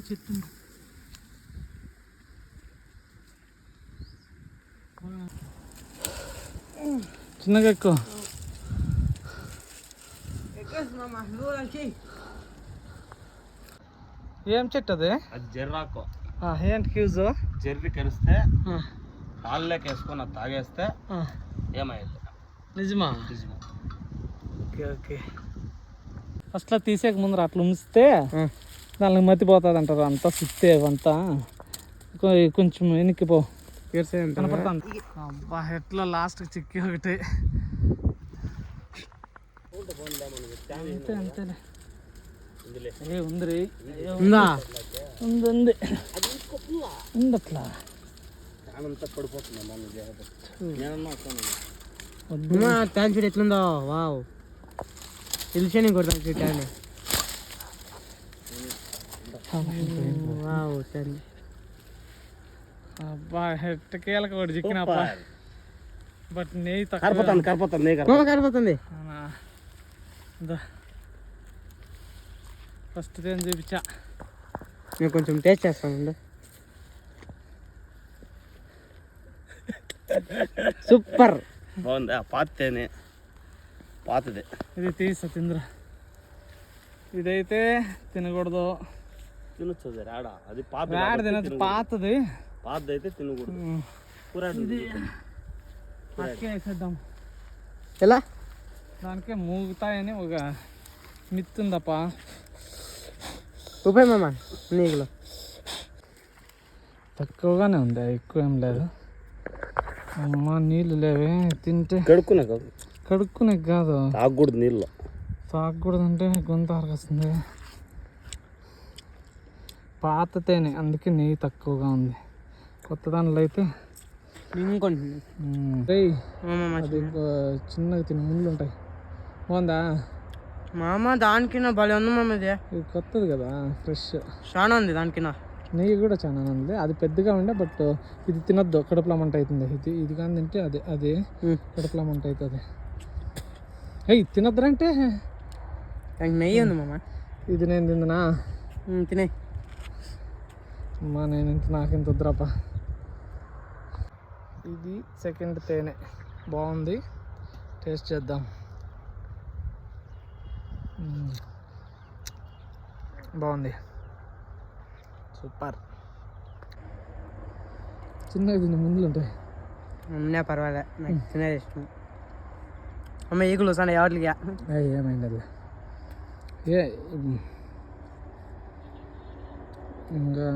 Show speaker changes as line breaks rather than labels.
చెట్టు చిన్నగా ఎక్కువ ఏం చెట్టు అది?
జర్రాకు.
ఏంటి క్యూజ్?
జర్రి కరిస్తే పాలలోకి వేసుకొని అది తాగేస్తే ఏమైంది?
నిజమా? Okay okay. ఫస్ట్లో తీసేక ముందర అట్లా ఉంచితే దానికి మతిపోతుంది అంటారు. అంతా సుత్తే అంతా కొంచెం వెనక్కిపో కనపడుతుంది. అబ్బా ఎట్లా లాస్ట్ చిక్కి ఒకటి అంతే అంతేలే. ఉంది ఉంది అట్లా
పడిపోతుంది. ఎట్లుందో వావ్ తెలిసి కొడతాను చూడాలి.
అబ్బా హెట్టకేలకు ఒకటి చిక్కినప్ప. బట్ నెయ్యి
కరిపోతుంది.
ఫస్ట్ ఏం చూపించా,
నేను కొంచెం టేస్ట్ చేస్తాను. సూపర్ బాగుంది. పాతేనే పాతది.
ఇది తీసా తిందురా. ఇదైతే తినకూడదు.
తినొచ్చు రాడా? అది
రాడ తినచ్చు. పాతది
పాతది అయితే తినకూడదు.
ఇది అక్కే వేసేద్దాం.
ఎలా?
దానికే మూగుతాయని ఒక మిత్తుందప్ప.
ఉపయోగమా నీకులో
తక్కువగానే ఉంది, ఎక్కువ ఏం లేదు. అమ్మా నీళ్ళు లేవే. తింటే కడుక్కునే కాదు,
తాగకూడదు. నీళ్ళు
తాగకూడదు అంటే గొంతు ఆరగొస్తుంది. పాత తేనె, అందుకే నెయ్యి తక్కువగా ఉంది. కొత్త దానిలో అయితే చిన్నగా తిని ముందు ఉంటాయి. బాగుందా
మామ? దానికిన్న భలే ఉంది మామ. ఇది
కొత్తది కదా, ఫ్రెష్
చాలా ఉంది. దానికిన్న
నెయ్యి కూడా చాలా ఉంది. అది పెద్దగా ఉండే, బట్ ఇది తినొద్దు, కడుపులో మంట అవుతుంది. ఇది కానీ తింటే అది కడుపులో మంట అవుతుంది. తినొద్దురంటే
నెయ్యి ఉంది మామ.
ఇది నేను తిందనా?
తినే
అమ్మా నేను నాకింత వద్దురాపా. ఇది సెకండ్ తేనె, బాగుంది. టేస్ట్ చేద్దాం. బాగుంది, సూపర్. చిన్నగా తిన్న ముందులు ఉంటాయి.
పర్వాలే, నాకు తినేది ఇష్టం. అమ్మ ఈగులు వస్తాను ఎవరికి
ఏమైంది? ఇంకా